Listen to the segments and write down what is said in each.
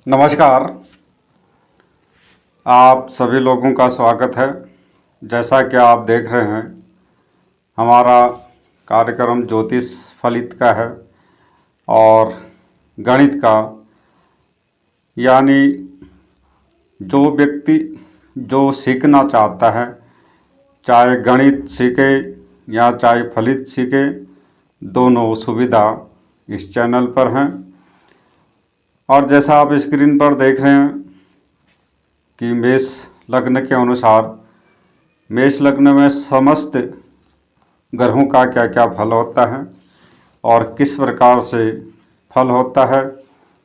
नमस्कार। आप सभी लोगों का स्वागत है। जैसा कि आप देख रहे हैं, हमारा कार्यक्रम ज्योतिष फलित का है और गणित का, यानी जो व्यक्ति जो सीखना चाहता है, चाहे गणित सीखे या चाहे फलित सीखे, दोनों सुविधा इस चैनल पर हैं। और जैसा आप स्क्रीन पर देख रहे हैं कि मेष लग्न के अनुसार मेष लग्न में समस्त ग्रहों का क्या क्या फल होता है और किस प्रकार से फल होता है,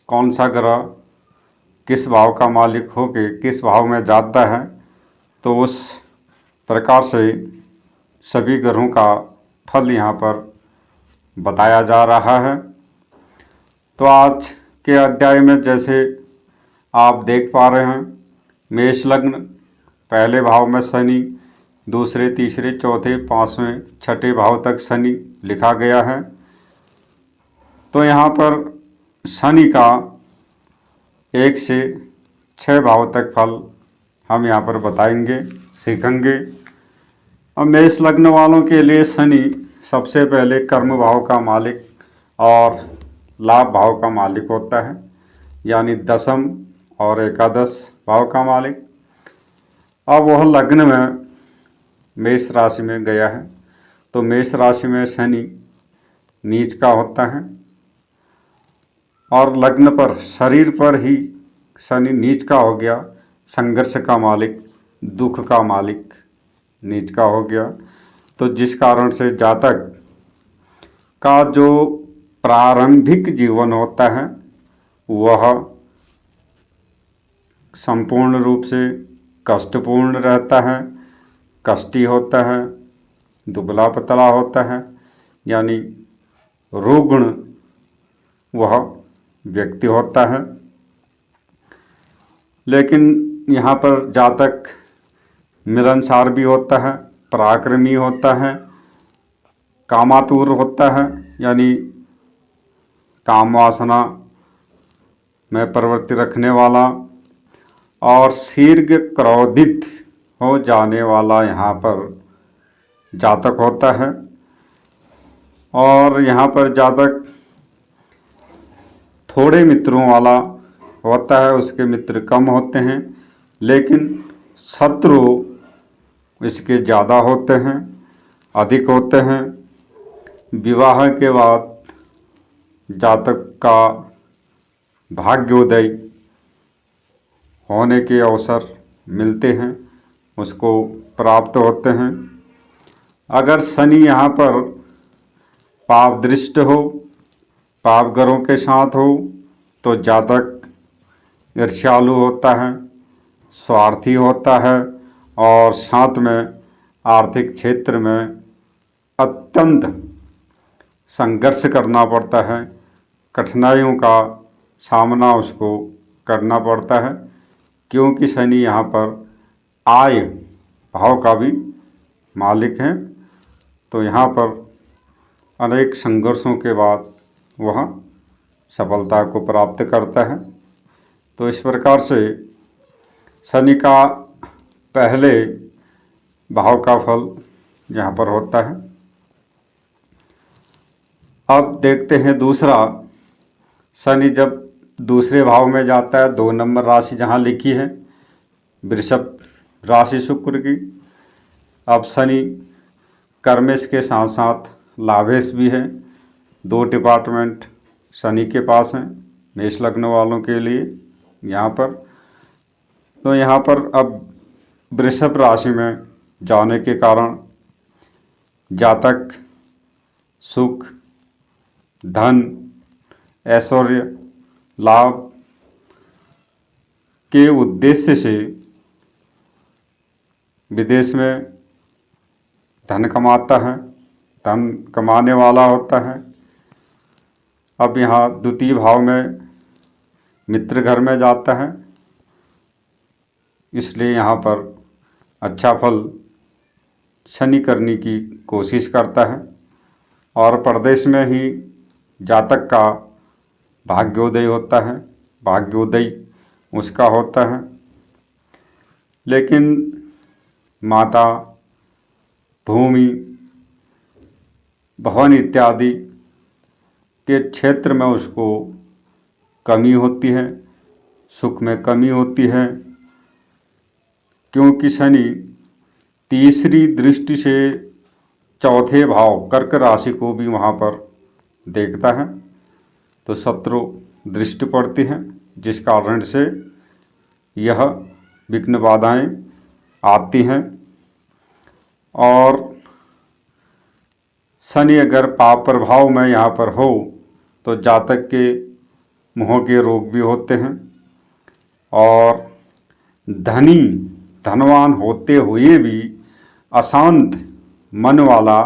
कौन सा ग्रह किस भाव का मालिक होके किस भाव में जाता है, तो उस प्रकार से सभी ग्रहों का फल यहाँ पर बताया जा रहा है। तो आज के अध्याय में जैसे आप देख पा रहे हैं, मेष लग्न, पहले भाव में शनि, दूसरे तीसरे चौथे पांचवें छठे भाव तक शनि लिखा गया है। तो यहाँ पर शनि का 1 से 6 भाव तक फल हम यहाँ पर बताएंगे, सीखेंगे। अब मेष लग्न वालों के लिए शनि सबसे पहले कर्म भाव का मालिक और लाभ भाव का मालिक होता है, यानी दशम और एकादश भाव का मालिक। अब वह लग्न में मेष राशि में गया है, तो मेष राशि में शनि नीच का होता है और लग्न पर शरीर पर ही शनि नीच का हो गया, संघर्ष का मालिक, दुख का मालिक नीच का हो गया। तो जिस कारण से जातक का जो प्रारंभिक जीवन होता है वह संपूर्ण रूप से कष्टपूर्ण रहता है, कष्टी होता है, दुबला पतला होता है, यानी रुग्ण वह व्यक्ति होता है। लेकिन यहाँ पर जातक मिलनसार भी होता है, पराक्रमी होता है, कामातुर होता है, यानी काम वासना में प्रवृत्ति रखने वाला और शीघ्र क्रोधित हो जाने वाला यहाँ पर जातक होता है। और यहाँ पर जातक थोड़े मित्रों वाला होता है, उसके मित्र कम होते हैं, लेकिन शत्रु इसके ज़्यादा होते हैं, अधिक होते हैं। विवाह के बाद जातक का भाग्योदय होने के अवसर मिलते हैं, उसको प्राप्त होते हैं। अगर शनि यहाँ पर पाप दृष्ट हो, पाप ग्रहों के साथ हो, तो जातक ईर्ष्यालु होता है, स्वार्थी होता है और साथ में आर्थिक क्षेत्र में अत्यंत संघर्ष करना पड़ता है, कठिनाइयों का सामना उसको करना पड़ता है, क्योंकि शनि यहाँ पर आय भाव का भी मालिक है। तो यहाँ पर अनेक संघर्षों के बाद वह सफलता को प्राप्त करता है। तो इस प्रकार से शनि का पहले भाव का फल यहाँ पर होता है। अब देखते हैं दूसरा, शनि जब दूसरे भाव में जाता है, 2 नंबर राशि जहाँ लिखी है वृषभ राशि शुक्र की। अब शनि कर्मेश के साथ साथ लाभेश भी है, 2 डिपार्टमेंट शनि के पास हैं मेष लग्न वालों के लिए यहाँ पर। तो यहाँ पर अब वृषभ राशि में जाने के कारण जातक सुख, धन, ऐश्वर्य, लाभ के उद्देश्य से विदेश में धन कमाता है, धन कमाने वाला होता है। अब यहाँ द्वितीय भाव में मित्र घर में जाता है, इसलिए यहाँ पर अच्छा फल शनि करने की कोशिश करता है। और प्रदेश में ही जातक का भाग्योदय होता है, भाग्योदय उसका होता है। लेकिन माता, भूमि, भवन इत्यादि के क्षेत्र में उसको कमी होती है, सुख में कमी होती है, क्योंकि शनि तीसरी दृष्टि से चौथे भाव कर्क राशि को भी वहाँ पर देखता है, तो शत्रु दृष्टि पड़ती है, जिस कारण से यह विघ्न बाधाएं आती हैं। और शनि अगर पाप प्रभाव में यहाँ पर हो तो जातक के मुँह के रोग भी होते हैं, और धनवान होते हुए भी अशांत मन वाला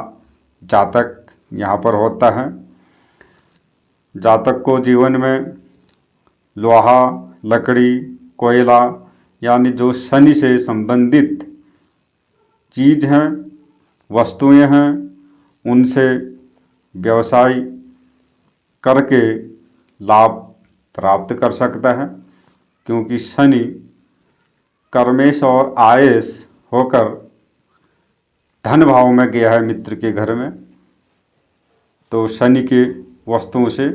जातक यहाँ पर होता है। जातक को जीवन में लोहा, लकड़ी, कोयला यानी जो शनि से संबंधित चीज़ हैं, वस्तुएं हैं, उनसे व्यवसाय करके लाभ प्राप्त कर सकता है, क्योंकि शनि कर्मेश और आयेश होकर धन भाव में गया है मित्र के घर में, तो शनि के वस्तुओं से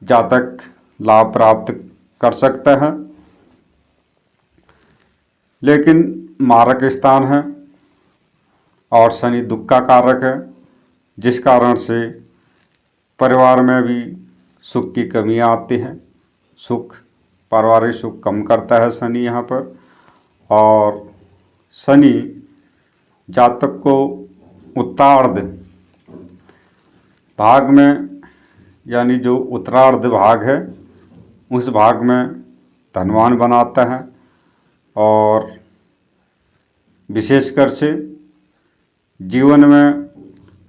जातक लाभ प्राप्त कर सकता है। लेकिन मारक स्थान है और शनि दुख का कारक है, जिस कारण से परिवार में भी सुख की कमियां आती हैं। पारिवारिक सुख कम करता है शनि यहाँ पर। और शनि जातक को उत्तरार्ध भाग में, यानी जो उत्तरार्ध भाग है उस भाग में धनवान बनाता है, और विशेषकर से जीवन में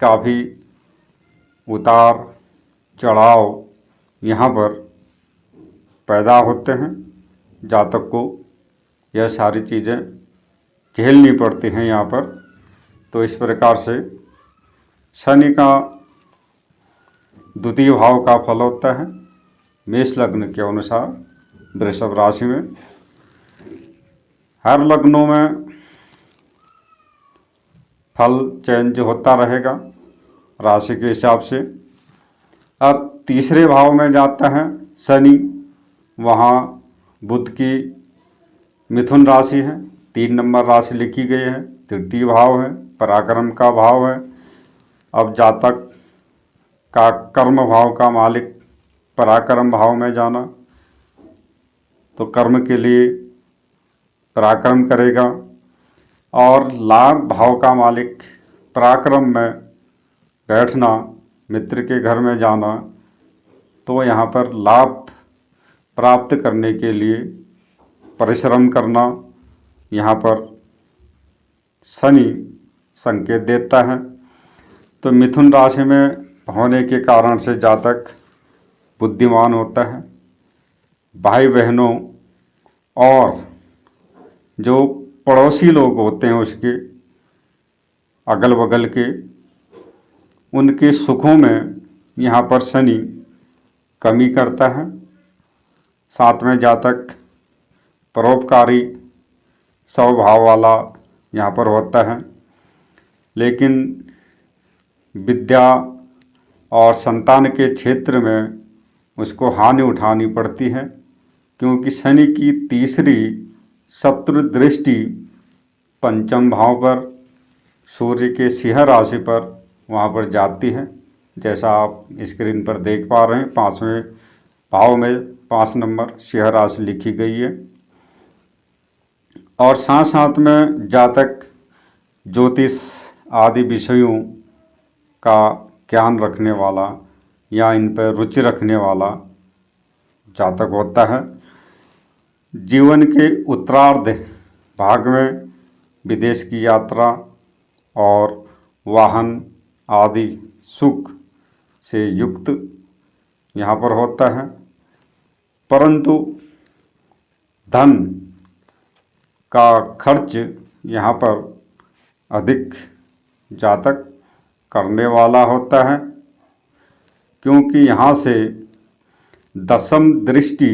काफ़ी उतार चढ़ाव यहाँ पर पैदा होते हैं। जातक को यह सारी चीज़ें झेलनी पड़ती हैं यहाँ पर। तो इस प्रकार से शनि का द्वितीय भाव का फल होता है मेष लग्न के अनुसार वृषभ राशि में। हर लग्नों में फल चेंज होता रहेगा राशि के हिसाब से। अब तीसरे भाव में जाता है शनि, वहाँ बुध की मिथुन राशि है, 3 नंबर राशि लिखी गई है, तृतीय भाव है, पराक्रम का भाव है। अब जातक का कर्म भाव का मालिक पराक्रम भाव में जाना, तो कर्म के लिए पराक्रम करेगा, और लाभ भाव का मालिक पराक्रम में बैठना, मित्र के घर में जाना, तो यहाँ पर लाभ प्राप्त करने के लिए परिश्रम करना यहाँ पर शनि संकेत देता है। तो मिथुन राशि में होने के कारण से जातक बुद्धिमान होता है। भाई बहनों और जो पड़ोसी लोग होते हैं उसके अगल बगल के, उनके सुखों में यहाँ पर शनि कमी करता है। साथ में जातक परोपकारी स्वभाव वाला यहाँ पर होता है, लेकिन विद्या और संतान के क्षेत्र में उसको हानि उठानी पड़ती है, क्योंकि शनि की तीसरी शत्रु दृष्टि पंचम भाव पर सूर्य के सिंह राशि पर वहाँ पर जाती है। जैसा आप स्क्रीन पर देख पा रहे हैं, 5वें भाव में 5 नंबर सिंह राशि लिखी गई है। और साथ साथ में जातक ज्योतिष आदि विषयों का ज्ञान रखने वाला या इन पर रुचि रखने वाला जातक होता है। जीवन के उत्तरार्ध भाग में विदेश की यात्रा और वाहन आदि सुख से युक्त यहाँ पर होता है, परंतु धन का खर्च यहाँ पर अधिक जातक करने वाला होता है, क्योंकि यहाँ से दशम दृष्टि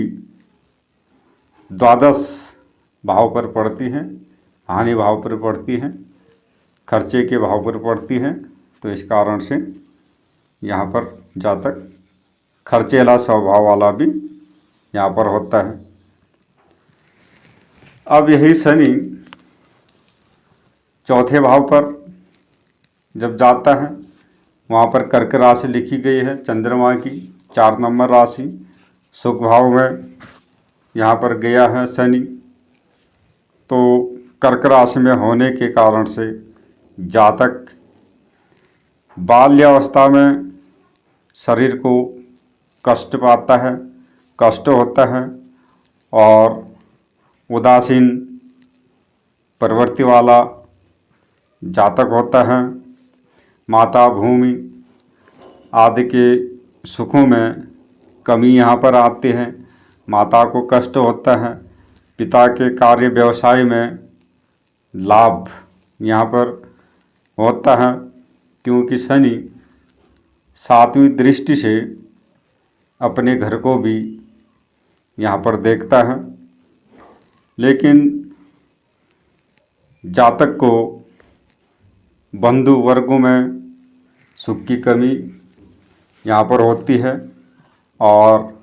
द्वादश भाव पर पड़ती है, हानि भाव पर पड़ती है, खर्चे के भाव पर पड़ती है। तो इस कारण से यहाँ पर जातक खर्चेला स्वभाव वाला भी यहाँ पर होता है। अब यही शनि चौथे भाव पर जब जाता है, वहाँ पर कर्क राशि लिखी गई है चंद्रमा की, 4 नंबर राशि, सुख भाव में यहाँ पर गया है शनि। तो कर्क राशि में होने के कारण से जातक बाल्यावस्था में शरीर को कष्ट पाता है, कष्ट होता है और उदासीन प्रवृत्ति वाला जातक होता है। माता भूमि आदि के सुखों में कमी यहाँ पर आती है, माता को कष्ट होता है। पिता के कार्य व्यवसाय में लाभ यहाँ पर होता है, क्योंकि शनि 7वीं दृष्टि से अपने घर को भी यहाँ पर देखता है। लेकिन जातक को बंधु वर्गों में सुख की कमी यहाँ पर होती है और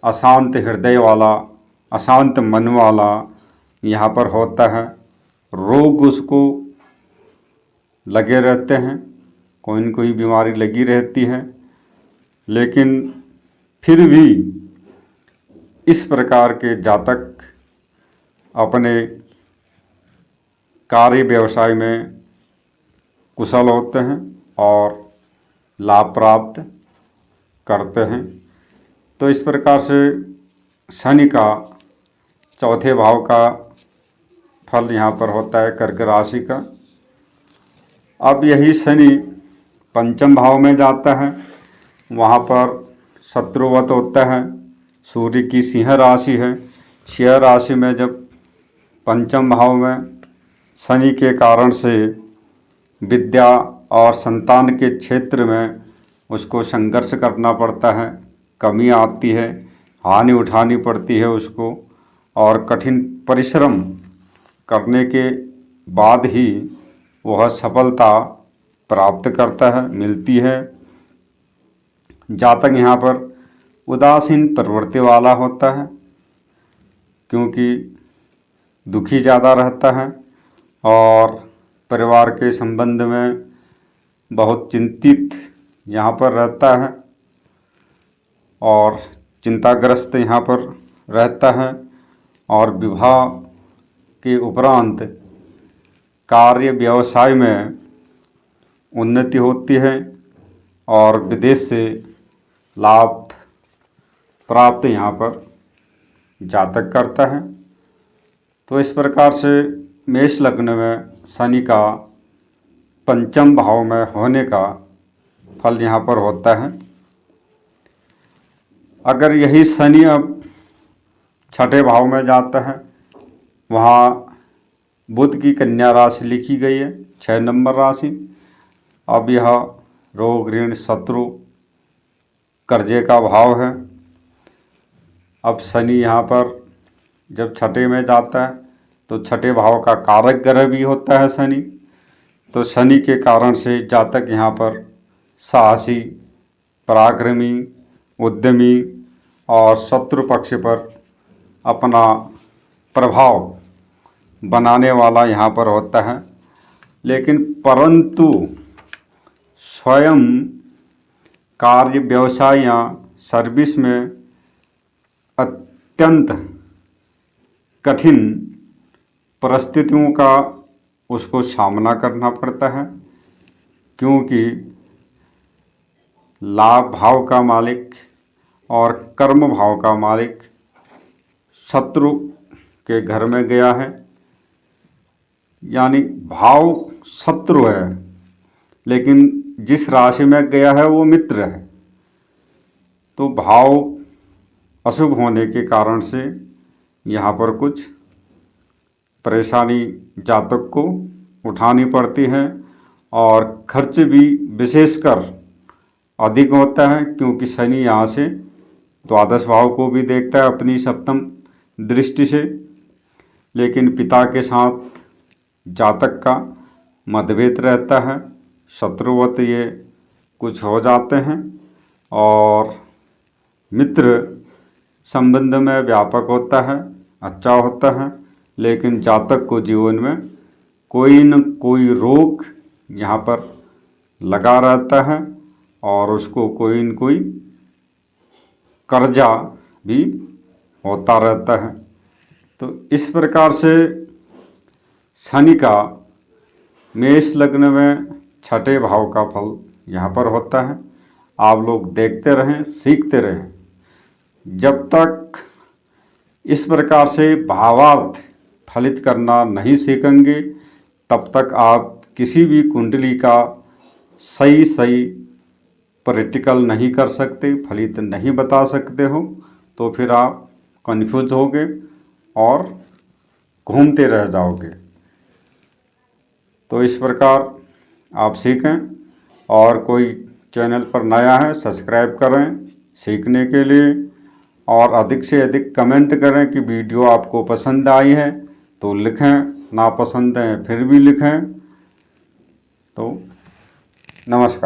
अशांत हृदय वाला, अशांत मन वाला यहाँ पर होता है। रोग उसको लगे रहते हैं, कोई न कोई बीमारी लगी रहती है। लेकिन फिर भी इस प्रकार के जातक अपने कार्य व्यवसाय में कुशल होते हैं और लाभ प्राप्त करते हैं। तो इस प्रकार से शनि का चौथे भाव का फल यहाँ पर होता है कर्क राशि का। अब यही शनि पंचम भाव में जाता है, वहाँ पर शत्रुवत होता है। सूर्य की सिंह राशि है, सिंह राशि में जब पंचम भाव में शनि के कारण से विद्या और संतान के क्षेत्र में उसको संघर्ष करना पड़ता है, कमी आती है, हानि उठानी पड़ती है उसको और कठिन परिश्रम करने के बाद ही वह सफलता प्राप्त करता है, मिलती है। जातक यहाँ पर उदासीन प्रवृत्ति वाला होता है, क्योंकि दुखी ज़्यादा रहता है और परिवार के संबंध में बहुत चिंतित यहाँ पर रहता है और चिंताग्रस्त यहाँ पर रहता है। और विवाह के उपरांत कार्य व्यवसाय में उन्नति होती है और विदेश से लाभ प्राप्त यहाँ पर जातक करता है। तो इस प्रकार से मेष लग्न में शनि का पंचम भाव में होने का फल यहाँ पर होता है। अगर यही शनि अब छठे भाव में जाता है, वहाँ बुध की कन्या राशि लिखी गई है, 6 नंबर राशि। अब यह रोग ऋण शत्रु कर्जे का भाव है। अब शनि यहाँ पर जब छठे में जाता है तो छठे भाव का कारक ग्रह भी होता है शनि। तो शनि के कारण से जातक यहाँ पर साहसी, पराक्रमी, उद्यमी और शत्रु पक्ष पर अपना प्रभाव बनाने वाला यहाँ पर होता है। लेकिन परंतु स्वयं कार्य व्यवसाय या सर्विस में अत्यंत कठिन परिस्थितियों का उसको सामना करना पड़ता है, क्योंकि लाभ भाव का मालिक और कर्म भाव का मालिक शत्रु के घर में गया है। यानी भाव शत्रु है, लेकिन जिस राशि में गया है वो मित्र है। तो भाव अशुभ होने के कारण से यहाँ पर कुछ परेशानी जातक को उठानी पड़ती है और खर्च भी विशेषकर अधिक होता है, क्योंकि शनि यहाँ से द्वादश भाव को भी देखता है अपनी सप्तम दृष्टि से, लेकिन पिता के साथ जातक का मतभेद रहता है, शत्रुवत ये कुछ हो जाते हैं और मित्र संबंध में व्यापक होता है, अच्छा होता है, लेकिन जातक को जीवन में कोई न कोई रोग यहाँ पर लगा रहता है और उसको कोई न कोई कर्जा भी होता रहता है। तो इस प्रकार से शनि का मेष लग्न में छठे भाव का फल यहाँ पर होता है। आप लोग देखते रहें, सीखते रहें। जब तक इस प्रकार से भावार्थ फलित करना नहीं सीखेंगे तब तक आप किसी भी कुंडली का सही प्रैक्टिकल नहीं कर सकते, फलित नहीं बता सकते हो, तो फिर आप कन्फ्यूज होगे और घूमते रह जाओगे। तो इस प्रकार आप सीखें, और कोई चैनल पर नया है सब्सक्राइब करें सीखने के लिए, और अधिक से अधिक कमेंट करें कि वीडियो आपको पसंद आई है तो लिखें, ना पसंद है फिर भी लिखें। तो नमस्कार।